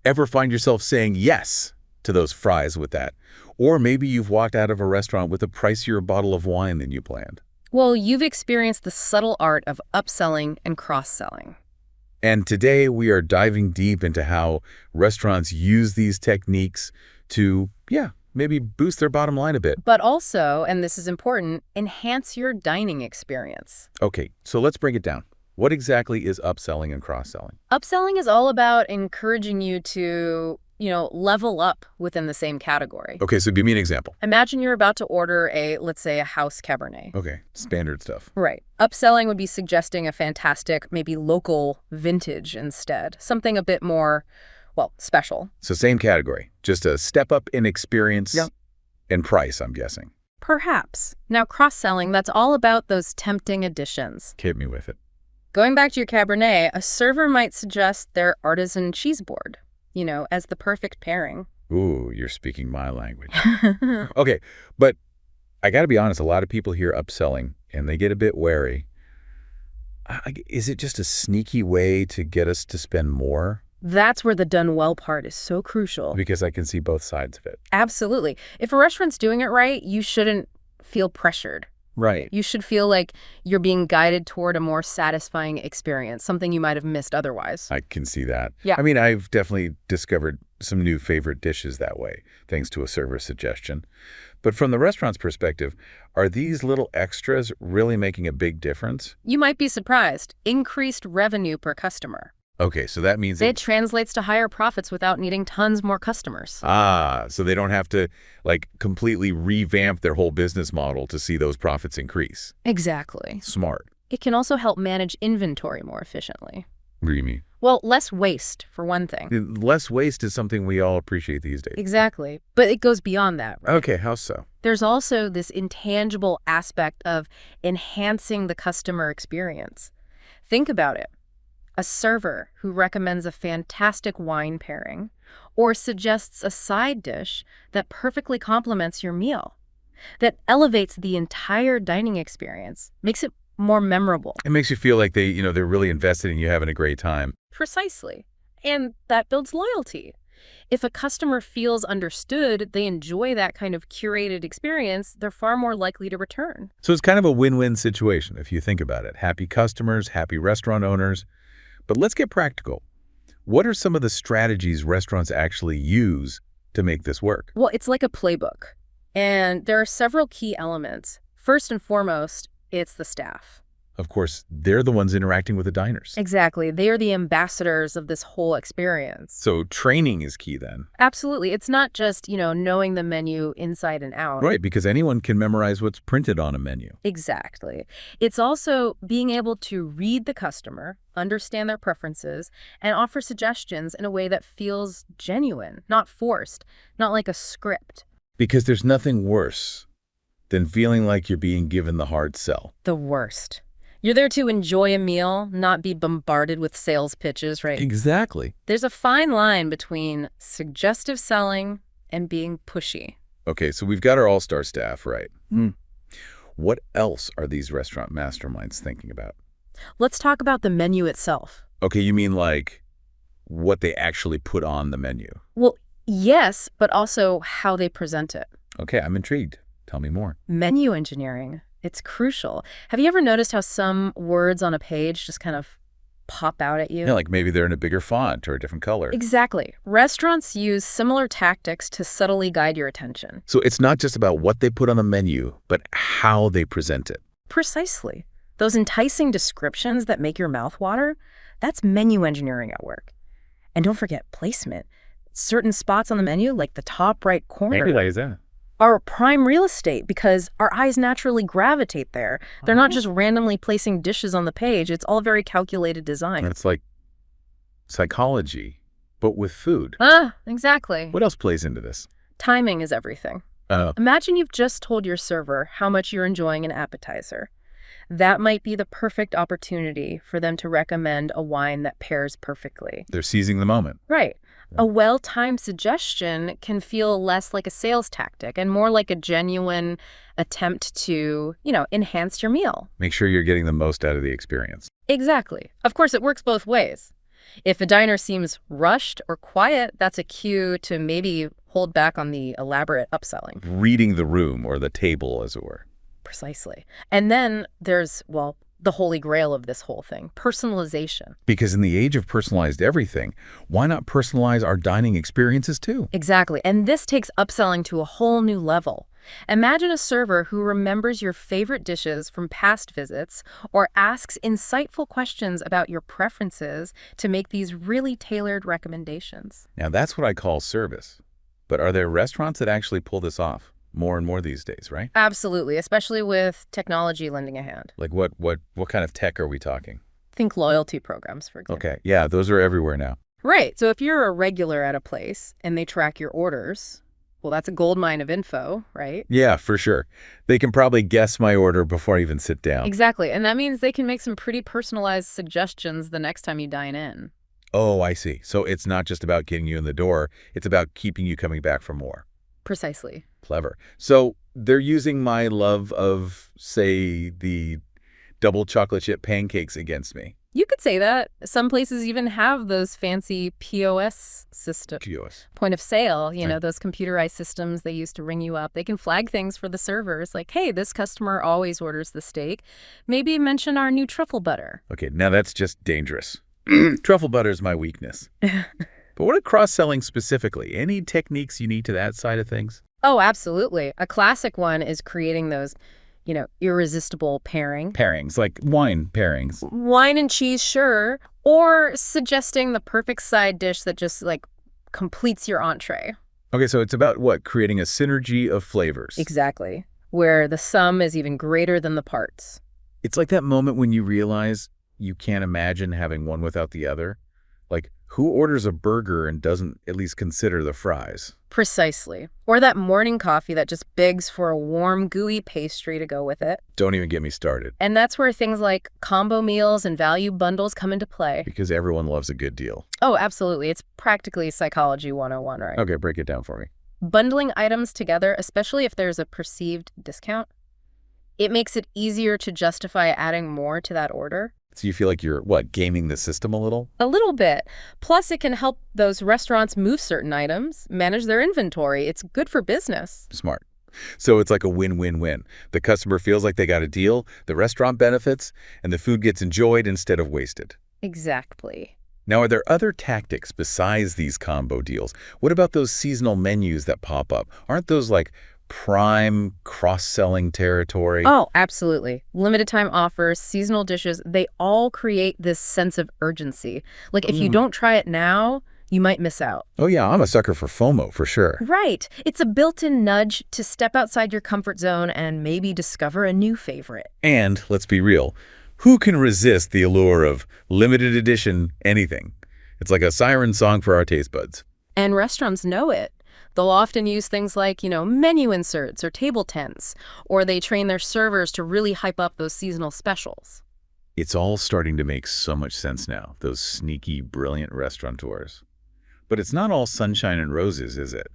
Ever find yourself saying yes to those fries with that? Or maybe you've walked out of a restaurant with a pricier bottle of wine than you planned. Well, you've experienced the subtle art of upselling and cross-selling. And today we are diving deep into how restaurants use these techniques to, maybe boost their bottom line a bit. But also, and this is important, enhance your dining experience. Okay, so let's break it down. What exactly is upselling and cross-selling? Upselling is all about encouraging you to, level up within the same category. Okay, so give me an example. Imagine you're about to order let's say, a house Cabernet. Okay, standard stuff. Right. Upselling would be suggesting a fantastic, maybe local vintage instead. Something a bit more, special. So same category, just a step up in experience and price, I'm guessing. Perhaps. Now, cross-selling, that's all about those tempting additions. Hit me with it. Going back to your Cabernet, a server might suggest their artisan cheese board, as the perfect pairing. Ooh, you're speaking my language. Okay, but I got to be honest, a lot of people hear upselling and they get a bit wary. Is it just a sneaky way to get us to spend more? That's where the done well part is so crucial. Because I can see both sides of it. Absolutely. If a restaurant's doing it right, you shouldn't feel pressured. Right. You should feel like you're being guided toward a more satisfying experience, something you might have missed otherwise. I can see that. Yeah. I mean, I've definitely discovered some new favorite dishes that way, thanks to a server suggestion. But from the restaurant's perspective, are these little extras really making a big difference? You might be surprised. Increased revenue per customer. Okay, so that means It translates to higher profits without needing tons more customers. so they don't have to completely revamp their whole business model to see those profits increase. Exactly. Smart. It can also help manage inventory more efficiently. What do you mean? Well, less waste, for one thing. Less waste is something we all appreciate these days. Exactly. But it goes beyond that, right? Okay, how so? There's also this intangible aspect of enhancing the customer experience. Think about it. A server who recommends a fantastic wine pairing or suggests a side dish that perfectly complements your meal, that elevates the entire dining experience, makes it more memorable. It makes you feel like they're really invested in you having a great time. Precisely. And that builds loyalty. If a customer feels understood, they enjoy that kind of curated experience, they're far more likely to return. So it's kind of a win-win situation if you think about it. Happy customers, happy restaurant owners. But let's get practical. What are some of the strategies restaurants actually use to make this work? Well, it's like a playbook. And there are several key elements. First and foremost, it's the staff. Of course, they're the ones interacting with the diners. Exactly. They are the ambassadors of this whole experience. So training is key then. Absolutely. It's not just, knowing the menu inside and out. Right, because anyone can memorize what's printed on a menu. Exactly. It's also being able to read the customer, understand their preferences, and offer suggestions in a way that feels genuine, not forced, not like a script. Because there's nothing worse than feeling like you're being given the hard sell. The worst. You're there to enjoy a meal, not be bombarded with sales pitches, right? Exactly. There's a fine line between suggestive selling and being pushy. Okay, so we've got our all-star staff, right? What else are these restaurant masterminds thinking about? Let's talk about the menu itself. Okay, you mean like what they actually put on the menu? Well, yes, but also how they present it. Okay, I'm intrigued. Tell me more. Menu engineering. It's crucial. Have you ever noticed how some words on a page just kind of pop out at you? Yeah, like maybe they're in a bigger font or a different color. Exactly. Restaurants use similar tactics to subtly guide your attention. So it's not just about what they put on the menu, but how they present it. Precisely. Those enticing descriptions that make your mouth water, that's menu engineering at work. And don't forget placement. Certain spots on the menu, like the top right corner, Maybe is that? are prime real estate because our eyes naturally gravitate there. They're not just randomly placing dishes on the page. It's all very calculated design. It's like psychology, but with food. Exactly. What else plays into this? Timing is everything. Imagine you've just told your server how much you're enjoying an appetizer. That might be the perfect opportunity for them to recommend a wine that pairs perfectly. They're seizing the moment. Right. A well-timed suggestion can feel less like a sales tactic and more like a genuine attempt to, enhance your meal. Make sure you're getting the most out of the experience. Exactly. Of course, it works both ways. If a diner seems rushed or quiet, that's a cue to maybe hold back on the elaborate upselling. Reading the room or the table, as it were. Precisely. And then there's, well, the holy grail of this whole thing, personalization. Because in the age of personalized everything, why not personalize our dining experiences too? Exactly. And this takes upselling to a whole new level. Imagine a server who remembers your favorite dishes from past visits or asks insightful questions about your preferences to make these really tailored recommendations. Now that's what I call service. But are there restaurants that actually pull this off? More and more these days, right? Absolutely, especially with technology lending a hand. Like what kind of tech are we talking? Think loyalty programs, for example. Okay, yeah, those are everywhere now. Right. So if you're a regular at a place and they track your orders, well, that's a goldmine of info, right? Yeah, for sure. They can probably guess my order before I even sit down. Exactly. And that means they can make some pretty personalized suggestions the next time you dine in. Oh, I see. So it's not just about getting you in the door. It's about keeping you coming back for more. Precisely. Clever. So they're using my love of, say, the double chocolate chip pancakes against me. You could say that. Some places even have those fancy POS systems. POS. Point of sale, you know, Right. those computerized systems they use to ring you up. They can flag things for the servers like, hey, this customer always orders the steak. Maybe mention our new truffle butter. Okay, now that's just dangerous. Truffle butter is my weakness. But what about cross-selling specifically? Any techniques you need to that side of things? Oh, absolutely. A classic one is creating those, irresistible pairing. Pairings, like wine pairings. Wine and cheese, sure. Or suggesting the perfect side dish that just, completes your entree. Okay, so it's about what? Creating a synergy of flavors. Exactly. Where the sum is even greater than the parts. It's like that moment when you realize you can't imagine having one without the other. Like, who orders a burger and doesn't at least consider the fries? Precisely. Or that morning coffee that just begs for a warm, gooey pastry to go with it. Don't even get me started. And that's where things like combo meals and value bundles come into play. Because everyone loves a good deal. Oh, absolutely. It's practically psychology 101, right? Okay, break it down for me. Bundling items together, especially if there's a perceived discount, it makes it easier to justify adding more to that order. So you feel like you're, what, gaming the system a little? A little bit. Plus, it can help those restaurants move certain items, manage their inventory. It's good for business. Smart. So it's like a win-win-win. The customer feels like they got a deal, the restaurant benefits, and the food gets enjoyed instead of wasted. Exactly. Now, are there other tactics besides these combo deals? What about those seasonal menus that pop up? Aren't those like prime cross-selling territory? Oh, absolutely. Limited time offers, seasonal dishes, they all create this sense of urgency. Like if you don't try it now, you might miss out. Oh yeah, I'm a sucker for FOMO, for sure. Right. It's a built-in nudge to step outside your comfort zone and maybe discover a new favorite. And, let's be real, who can resist the allure of limited edition anything? It's like a siren song for our taste buds. And restaurants know it. They'll often use things like, menu inserts or table tents, or they train their servers to really hype up those seasonal specials. It's all starting to make so much sense now, those sneaky, brilliant restaurateurs. But it's not all sunshine and roses, is it?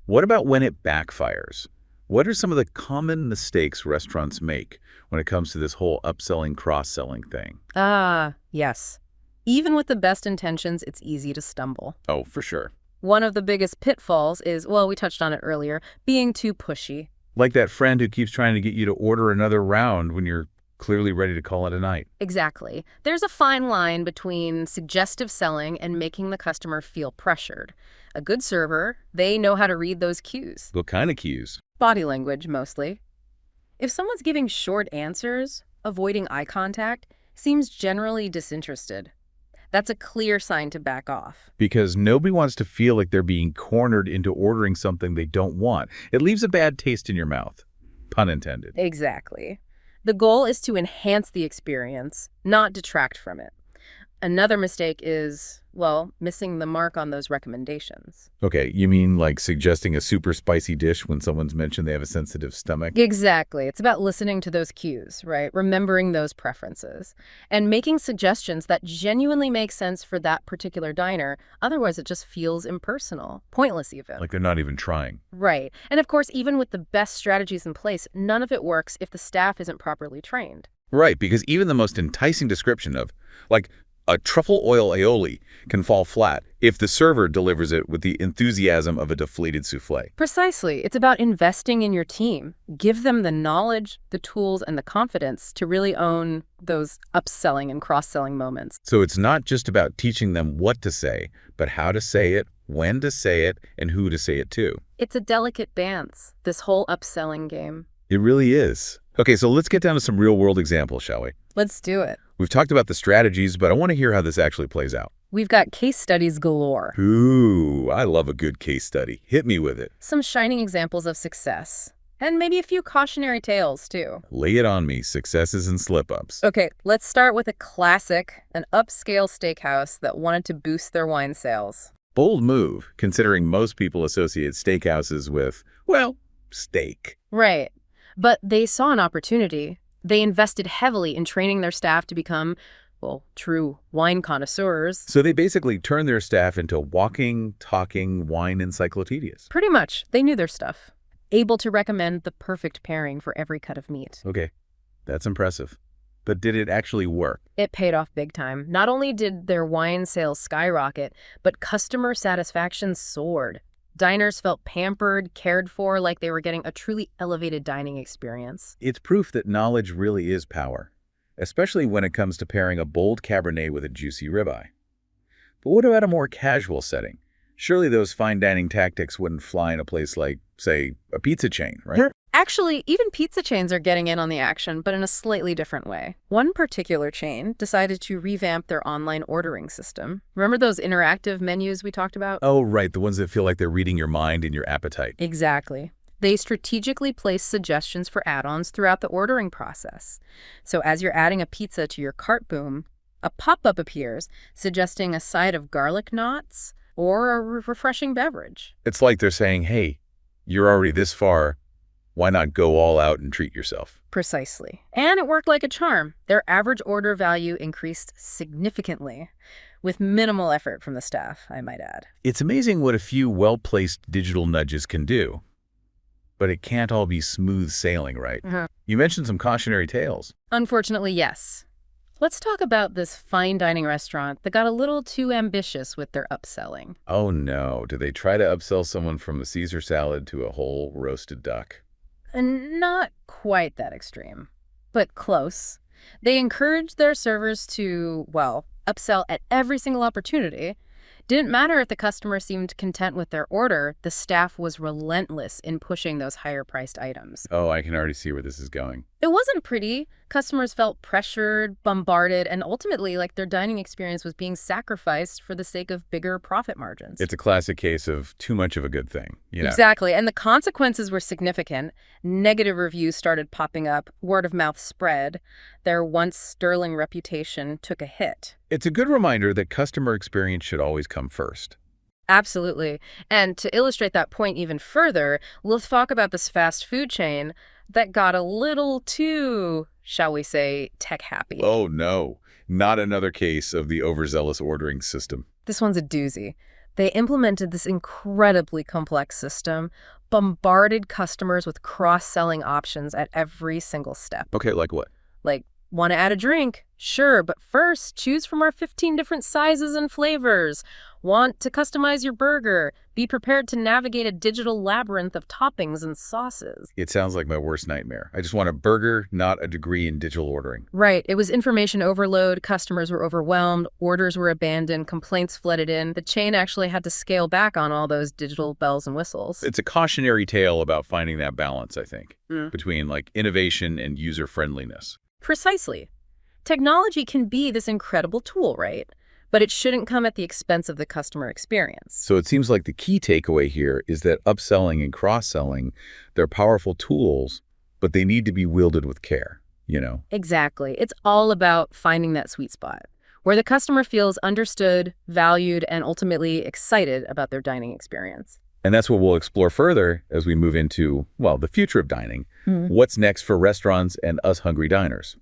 What about when it backfires? What are some of the common mistakes restaurants make when it comes to this whole upselling, cross-selling thing? Ah, yes. Even with the best intentions, it's easy to stumble. Oh, for sure. One of the biggest pitfalls is, well, we touched on it earlier, being too pushy. Like that friend who keeps trying to get you to order another round when you're clearly ready to call it a night. Exactly. There's a fine line between suggestive selling and making the customer feel pressured. A good server, they know how to read those cues. What kind of cues? Body language, mostly. If someone's giving short answers, avoiding eye contact, seems generally disinterested. That's a clear sign to back off. Because nobody wants to feel like they're being cornered into ordering something they don't want. It leaves a bad taste in your mouth. Pun intended. Exactly. The goal is to enhance the experience, not detract from it. Another mistake is, well, missing the mark on those recommendations. Okay, you mean like suggesting a super spicy dish when someone's mentioned they have a sensitive stomach? Exactly. It's about listening to those cues, right? Remembering those preferences and making suggestions that genuinely make sense for that particular diner. Otherwise, it just feels impersonal, pointless even. Like they're not even trying. Right. And of course, even with the best strategies in place, none of it works if the staff isn't properly trained. Right, because even the most enticing description of, like, A truffle oil aioli can fall flat if the server delivers it with the enthusiasm of a deflated souffle. Precisely. It's about investing in your team. Give them the knowledge, the tools, and the confidence to really own those upselling and cross-selling moments. So it's not just about teaching them what to say, but how to say it, when to say it, and who to say it to. It's a delicate dance, this whole upselling game. It really is. Okay, so let's get down to some real-world examples, shall we? Let's do it. We've talked about the strategies, but I want to hear how this actually plays out. We've got case studies galore. Ooh, I love a good case study. Hit me with it. Some shining examples of success. And maybe a few cautionary tales, too. Lay it on me, successes and slip-ups. Okay, let's start with a classic, an upscale steakhouse that wanted to boost their wine sales. Bold move, considering most people associate steakhouses with, well, steak. Right. But they saw an opportunity. They invested heavily in training their staff to become, well, true wine connoisseurs. So they basically turned their staff into walking, talking wine encyclopedias. Pretty much. They knew their stuff. Able to recommend the perfect pairing for every cut of meat. Okay, that's impressive. But did it actually work? It paid off big time. Not only did their wine sales skyrocket, but customer satisfaction soared. Diners felt pampered, cared for, like they were getting a truly elevated dining experience. It's proof that knowledge really is power, especially when it comes to pairing a bold Cabernet with a juicy ribeye. But what about a more casual setting? Surely those fine dining tactics wouldn't fly in a place like, say, a pizza chain, right? Actually, even pizza chains are getting in on the action, but in a slightly different way. One particular chain decided to revamp their online ordering system. Remember those interactive menus we talked about? Oh, right, the ones that feel like they're reading your mind and your appetite. Exactly. They strategically place suggestions for add-ons throughout the ordering process. So as you're adding a pizza to your cart boom, a pop-up appears suggesting a side of garlic knots or a refreshing beverage. It's like they're saying, hey, you're already this far. Why not go all out and treat yourself? Precisely. And it worked like a charm. Their average order value increased significantly, with minimal effort from the staff, I might add. It's amazing what a few well-placed digital nudges can do. But it can't all be smooth sailing, right? You mentioned some cautionary tales. Unfortunately, yes. Let's talk about this fine dining restaurant that got a little too ambitious with their upselling. Oh no, did they try to upsell someone from a Caesar salad to a whole roasted duck? And not quite that extreme, but close. They encouraged their servers to, well, upsell at every single opportunity. Didn't matter if the customer seemed content with their order, the staff was relentless in pushing those higher-priced items. Oh, I can already see where this is going. It wasn't pretty. Customers felt pressured, bombarded, and ultimately like their dining experience was being sacrificed for the sake of bigger profit margins. It's a classic case of too much of a good thing, you know? Exactly, and the consequences were significant. Negative reviews started popping up, word of mouth spread. Their once sterling reputation took a hit. It's a good reminder that customer experience should always come first. Absolutely. And to illustrate that point even further, let's talk about this fast food chain that got a little too, shall we say, tech-happy. Oh no, not another case of the overzealous ordering system. This one's a doozy. They implemented this incredibly complex system, bombarded customers with cross-selling options at every single step. Okay, like what? Like, want to add a drink? Sure, but first, choose from our 15 different sizes and flavors. Want to customize your burger? Be prepared to navigate a digital labyrinth of toppings and sauces. It sounds like my worst nightmare. I just want a burger, not a degree in digital ordering. Right. It was information overload. Customers were overwhelmed. Orders were abandoned. Complaints flooded in. The chain actually had to scale back on all those digital bells and whistles. It's a cautionary tale about finding that balance, I think, between like innovation and user-friendliness. Precisely. Technology can be this incredible tool, right? But it shouldn't come at the expense of the customer experience. So it seems like the key takeaway here is that upselling and cross-selling, they're powerful tools, but they need to be wielded with care, you know? Exactly. It's all about finding that sweet spot where the customer feels understood, valued, and ultimately excited about their dining experience. And that's what we'll explore further as we move into, well, the future of dining. What's next for restaurants and us hungry diners?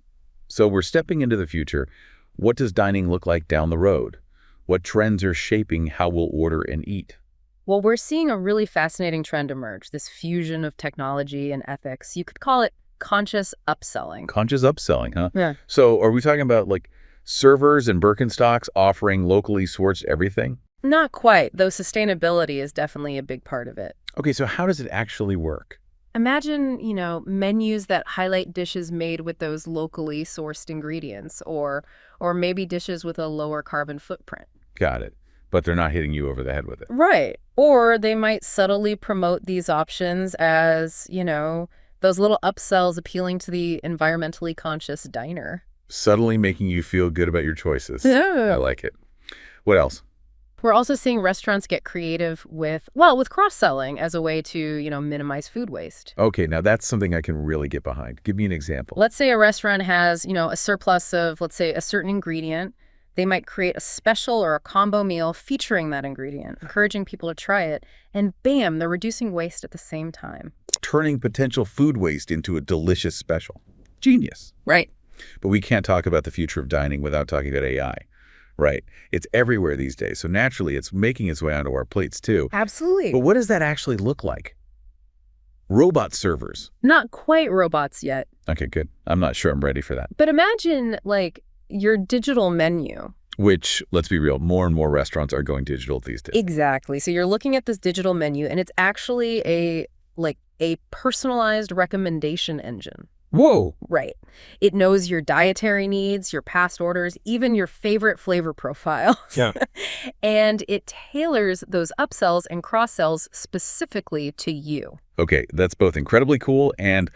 So we're stepping into the future. What does dining look like down the road? What trends are shaping how we'll order and eat? Well, we're seeing a really fascinating trend emerge, this fusion of technology and ethics. You could call it conscious upselling. Conscious upselling, huh? Yeah. So are we talking about like Servers and Birkenstocks offering locally sourced everything? Not quite, though sustainability is definitely a big part of it. Okay, so how does it actually work? Imagine, menus that highlight dishes made with those locally sourced ingredients or maybe dishes with a lower carbon footprint. Got it. But they're not hitting you over the head with it. Right. Or they might subtly promote these options as, those little upsells appealing to the environmentally conscious diner. Subtly making you feel good about your choices. Yeah. I like it. What else? We're also seeing restaurants get creative with cross-selling as a way to, minimize food waste. Okay, now that's something I can really get behind. Give me an example. Let's say a restaurant has, a surplus of, let's say, a certain ingredient. They might create a special or a combo meal featuring that ingredient, encouraging people to try it, and bam, they're reducing waste at the same time. Turning potential food waste into a delicious special. Genius. Right. But we can't talk about the future of dining without talking about AI, right? It's everywhere these days, so naturally it's making its way onto our plates too. Absolutely. But what does that actually look like? Robot servers. Not quite robots yet. Okay, good. I'm not sure I'm ready for that. But imagine, your digital menu. Which, let's be real, more and more restaurants are going digital these days. Exactly. So you're looking at this digital menu, and it's actually a personalized recommendation engine. Whoa. Right. It knows your dietary needs, your past orders, even your favorite flavor profiles. Yeah. And it tailors those upsells and cross-sells specifically to you. Okay, that's both incredibly cool and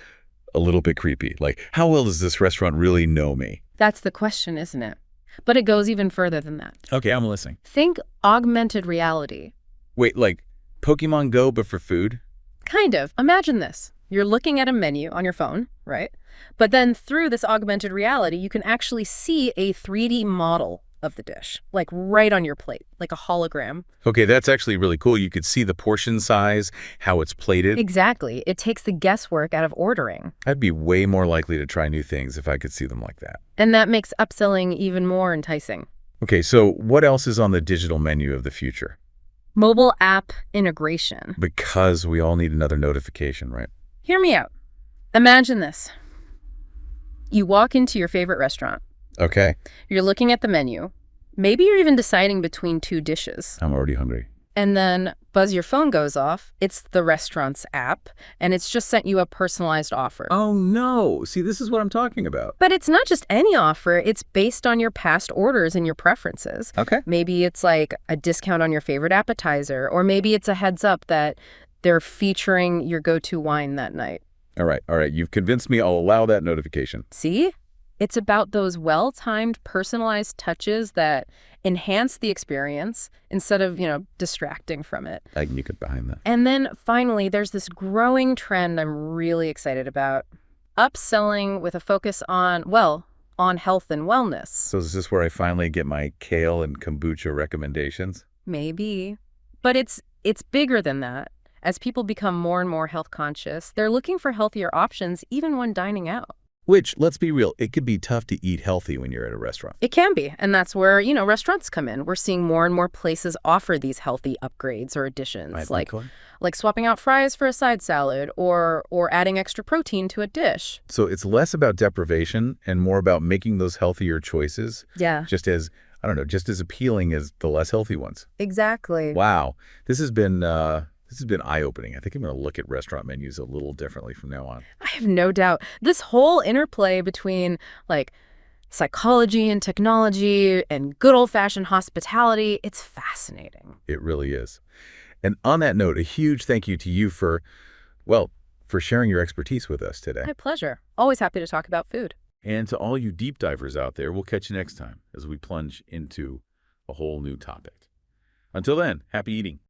a little bit creepy. Like, how well does this restaurant really know me? That's the question, isn't it? But it goes even further than that. Okay, I'm listening. Think augmented reality. Wait, like Pokemon Go, but for food? Kind of. Imagine this. You're looking at a menu on your phone, right? But then through this augmented reality, you can actually see a 3D model of the dish, like right on your plate, like a hologram. Okay, that's actually really cool. You could see the portion size, how it's plated. Exactly. It takes the guesswork out of ordering. I'd be way more likely to try new things if I could see them like that. And that makes upselling even more enticing. Okay, so what else is on the digital menu of the future? Mobile app integration. Because we all need another notification, right? Hear me out. Imagine this. You walk into your favorite restaurant. Okay. You're looking at the menu. Maybe you're even deciding between two dishes. I'm already hungry. And then, buzz, your phone goes off. It's the restaurant's app, and it's just sent you a personalized offer. Oh, no. See, this is what I'm talking about. But it's not just any offer. It's based on your past orders and your preferences. Okay. Maybe it's like a discount on your favorite appetizer, or maybe it's a heads up that they're featuring your go-to wine that night. All right. You've convinced me. I'll allow that notification. See? It's about those well-timed, personalized touches that enhance the experience instead of, distracting from it. I can get behind that. And then finally, there's this growing trend I'm really excited about. Upselling with a focus on health and wellness. So is this where I finally get my kale and kombucha recommendations? Maybe. But it's bigger than that. As people become more and more health conscious, they're looking for healthier options even when dining out. Which, let's be real, it could be tough to eat healthy when you're at a restaurant. It can be, and that's where, restaurants come in. We're seeing more and more places offer these healthy upgrades or additions, like swapping out fries for a side salad or adding extra protein to a dish. So it's less about deprivation and more about making those healthier choices. Yeah. Just as appealing as the less healthy ones. Exactly. Wow. This has been eye-opening. I think I'm going to look at restaurant menus a little differently from now on. I have no doubt. This whole interplay between, psychology and technology and good old-fashioned hospitality, it's fascinating. It really is. And on that note, a huge thank you to you for sharing your expertise with us today. My pleasure. Always happy to talk about food. And to all you deep divers out there, we'll catch you next time as we plunge into a whole new topic. Until then, happy eating.